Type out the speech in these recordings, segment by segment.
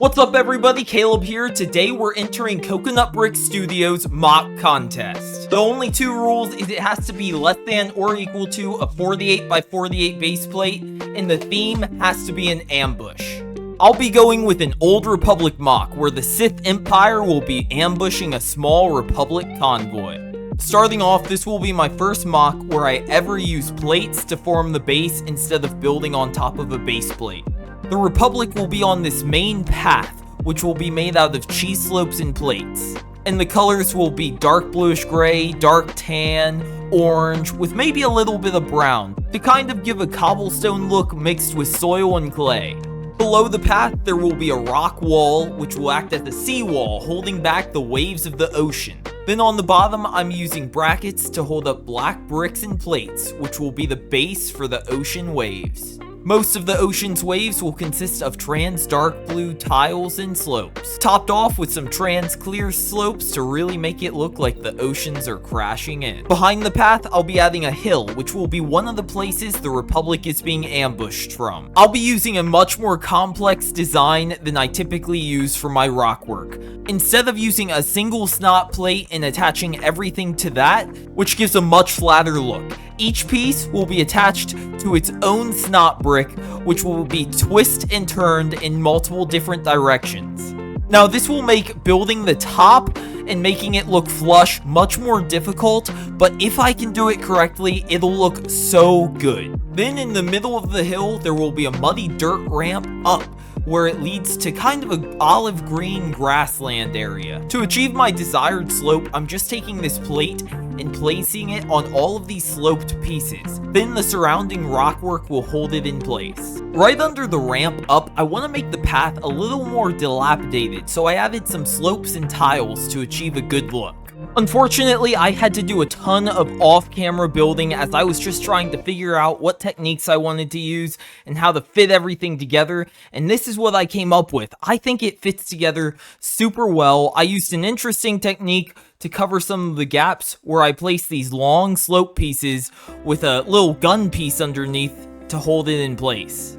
What's up everybody, Caleb here. Today we're entering Coconut Brick Studios Moc contest. The only two rules is it has to be less than or equal to a 48 by 48 base plate, and the theme has to be an ambush. I'll be going with an Old Republic Moc, where the Sith Empire will be ambushing a small Republic convoy. Starting off, this will be my first Moc where I ever use plates to form the base instead of building on top of a base plate. The Republic will be on this main path, which will be made out of cheese slopes and plates. And the colors will be dark bluish gray, dark tan, orange, with maybe a little bit of brown, to kind of give a cobblestone look mixed with soil and clay. Below the path, there will be a rock wall, which will act as a seawall, holding back the waves of the ocean. Then on the bottom, I'm using brackets to hold up black bricks and plates, which will be the base for the ocean waves. Most of the ocean's waves will consist of trans dark blue tiles and slopes, topped off with some trans clear slopes to really make it look like the oceans are crashing in. Behind the path, I'll be adding a hill, which will be one of the places the Republic is being ambushed from. I'll be using a much more complex design than I typically use for my rock work. Instead of using a single snot plate and attaching everything to that, which gives a much flatter look, each piece will be attached to its own snot brick, which will be twisted and turned in multiple different directions. Now, this will make building the top and making it look flush much more difficult, but if I can do it correctly, it'll look so good. Then in the middle of the hill, there will be a muddy dirt ramp up, where it leads to kind of an olive green grassland area. To achieve my desired slope, I'm just taking this plate and placing it on all of these sloped pieces. Then the surrounding rockwork will hold it in place. Right under the ramp up, I want to make the path a little more dilapidated, so I added some slopes and tiles to achieve a good look. Unfortunately, I had to do a ton of off-camera building as I was just trying to figure out what techniques I wanted to use and how to fit everything together, and this is what I came up with. I think it fits together super well. I used an interesting technique to cover some of the gaps where I placed these long slope pieces with a little gun piece underneath to hold it in place.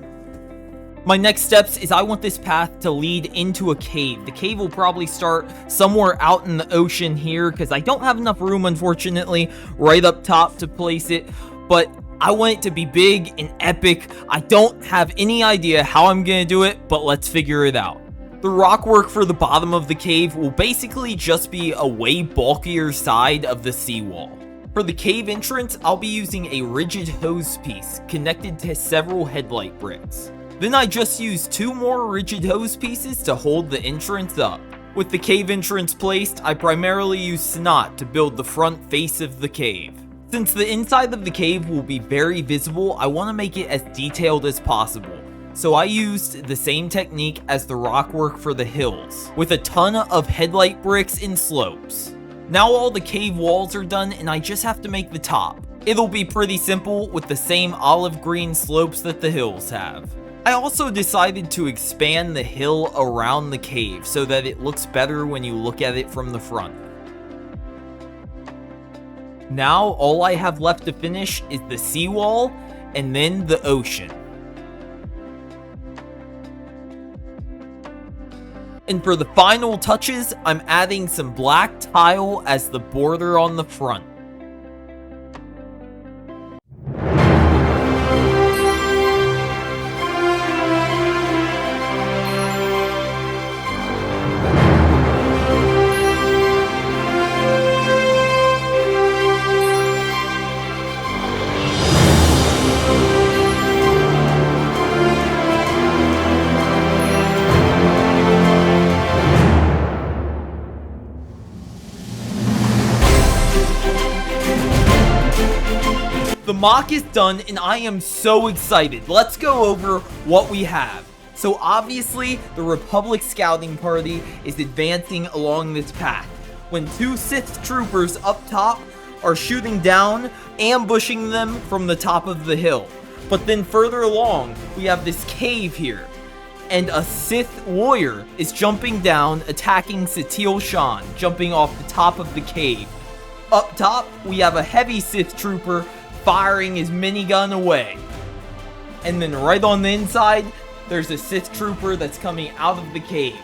My next steps is I want this path to lead into a cave. The cave will probably start somewhere out in the ocean here because I don't have enough room, unfortunately, right up top to place it, but I want it to be big and epic. I don't have any idea how I'm gonna do it, but let's figure it out. The rockwork for the bottom of the cave will basically just be a way bulkier side of the seawall. For the cave entrance, I'll be using a rigid hose piece connected to several headlight bricks. Then I just used two more rigid hose pieces to hold the entrance up. With the cave entrance placed, I primarily used snot to build the front face of the cave. Since the inside of the cave will be very visible, I want to make it as detailed as possible. So I used the same technique as the rockwork for the hills, with a ton of headlight bricks and slopes. Now all the cave walls are done and I just have to make the top. It'll be pretty simple with the same olive green slopes that the hills have. I also decided to expand the hill around the cave so that it looks better when you look at it from the front. Now all I have left to finish is the seawall and then the ocean. And for the final touches, I'm adding some black tile as the border on the front. The Moc is done and I am so excited. Let's go over what we have. So obviously, the Republic scouting party is advancing along this path, when two Sith troopers up top are shooting down, ambushing them from the top of the hill. But then further along, we have this cave here, and a Sith warrior is jumping down, attacking Satil Shan, jumping off the top of the cave. Up top, we have a heavy Sith trooper firing his minigun away. And then right on the inside, there's a Sith trooper that's coming out of the cave.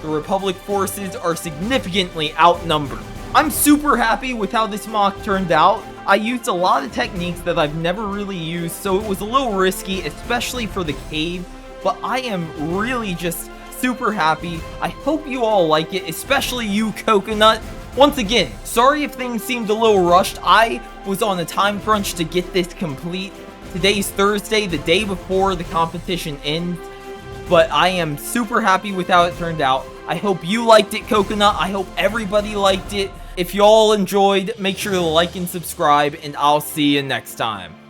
The Republic forces are significantly outnumbered. I'm super happy with how this mock turned out. I used a lot of techniques that I've never really used, so it was a little risky, especially for the cave, but I am really just super happy. I hope you all like it, especially you, Coconut. Once again, sorry if things seemed a little rushed. I was on a time crunch to get this complete. Today's Thursday, the day before the competition ends, but I am super happy with how it turned out. I hope you liked it, Coconut. I hope everybody liked it. If y'all enjoyed, make sure to like and subscribe, and I'll see you next time.